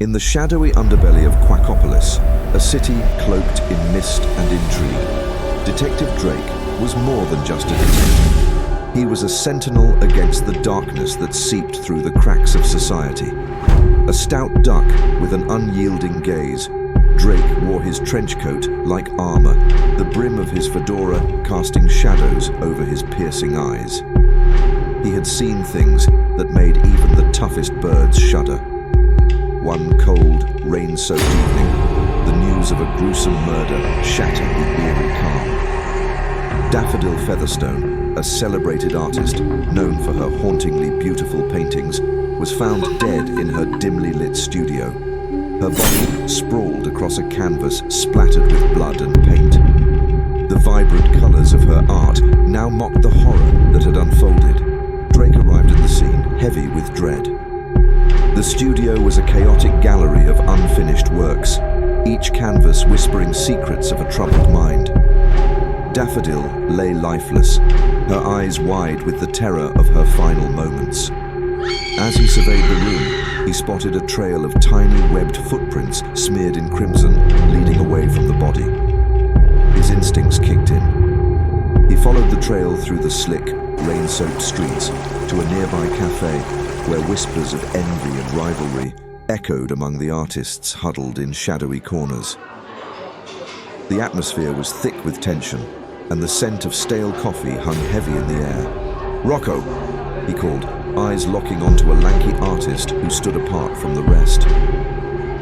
In the shadowy underbelly of Quackopolis, a city cloaked in mist and intrigue, Detective Drake was more than just a detective. He was a sentinel against the darkness that seeped through the cracks of society. A stout duck with an unyielding gaze, Drake wore his trench coat like armor, the brim of his fedora casting shadows over his piercing eyes. He had seen things that made even the toughest birds shudder. One cold, rain-soaked evening, the news of a gruesome murder shattered the eerie calm. Daffodil Featherstone, a celebrated artist known for her hauntingly beautiful paintings, was found dead in her dimly lit studio. Her body sprawled across a canvas splattered with blood and paint. The vibrant colors of her art now mocked the horror that had unfolded. Drake arrived at the scene, heavy with dread. The studio was a chaotic gallery of unfinished works, each canvas whispering secrets of a troubled mind. Daffodil lay lifeless, her eyes wide with the terror of her final moments. As he surveyed the room, he spotted a trail of tiny webbed footprints smeared in crimson, leading away from the body. His instincts kicked in. He followed the trail through the slick, rain-soaked streets to a nearby cafe where whispers of envy and rivalry echoed among the artists huddled in shadowy corners. The atmosphere was thick with tension, and the scent of stale coffee hung heavy in the air. "Rocco," he called, eyes locking onto a lanky artist who stood apart from the rest.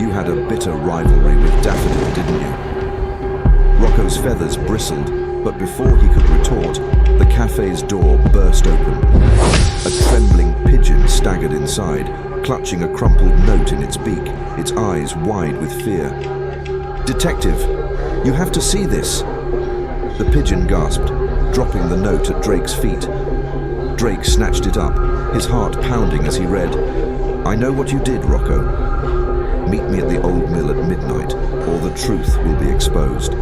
"You had a bitter rivalry with Daffodil, didn't you?" Rocco's feathers bristled, but before he could retort, the cafe's door burst open. A trembling pigeon staggered inside, clutching a crumpled note in its beak, its eyes wide with fear. "Detective, you have to see this!" The pigeon gasped, dropping the note at Drake's feet. Drake snatched it up, his heart pounding as he read, "I know what you did, Rocco. Meet me at the old mill at midnight, or the truth will be exposed."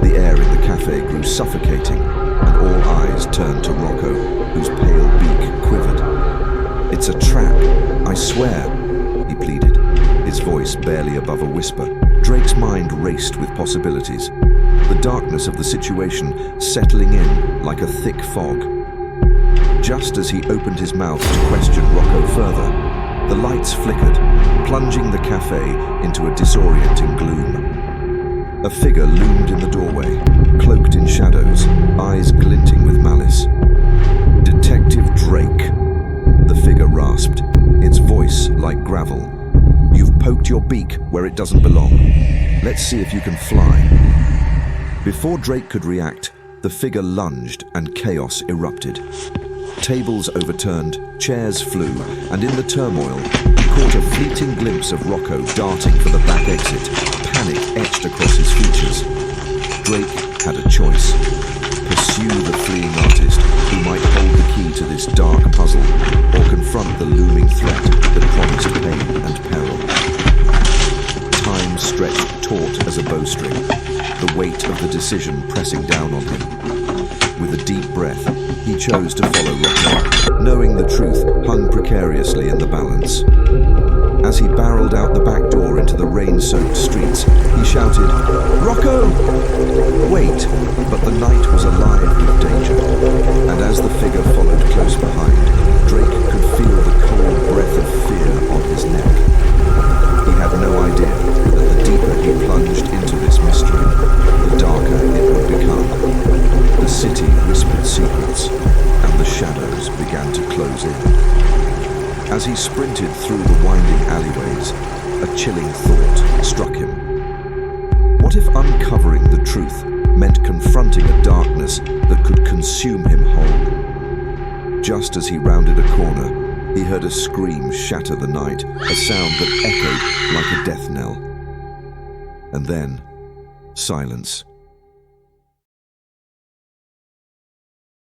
The air in the cafe grew suffocating, and all eyes turned to Rocco, whose pale beak quivered. "It's a trap, I swear," he pleaded, his voice barely above a whisper. Drake's mind raced with possibilities, the darkness of the situation settling in like a thick fog. Just as he opened his mouth to question Rocco further, the lights flickered, plunging the cafe into a disorienting gloom. A figure loomed in the doorway, cloaked in shadows, eyes glinting with malice. "Detective Drake," the figure rasped, its voice like gravel. "You've poked your beak where it doesn't belong. Let's see if you can fly." Before Drake could react, the figure lunged and chaos erupted. Tables overturned, chairs flew, and in the turmoil, he caught a fleeting glimpse of Rocco darting for the back exit, panic etched across his features. Drake had a choice: pursue the fleeing artist, who might hold the key to this dark puzzle, or confront the looming threat that promised pain and peril. Time stretched taut as a bowstring, the weight of the decision pressing down on him. With a deep breath, he chose to follow Rocco, knowing the truth hung precariously in the balance. As he barreled out the back door into the rain-soaked streets, he shouted, "Rocco!" Wait, but the night was alive with danger, and as the figure followed close behind, Drake could feel the cold breath of fear on his neck. He had no idea that the deeper he plunged into this mystery, the darker it would become. The city whispered secrets, and the shadows began to close in. As he sprinted through the winding alleyways, a chilling thought struck him. What if uncovering the truth meant confronting a darkness that could consume him whole? Just as he rounded a corner, he heard a scream shatter the night, a sound that echoed like a death knell. And then, silence.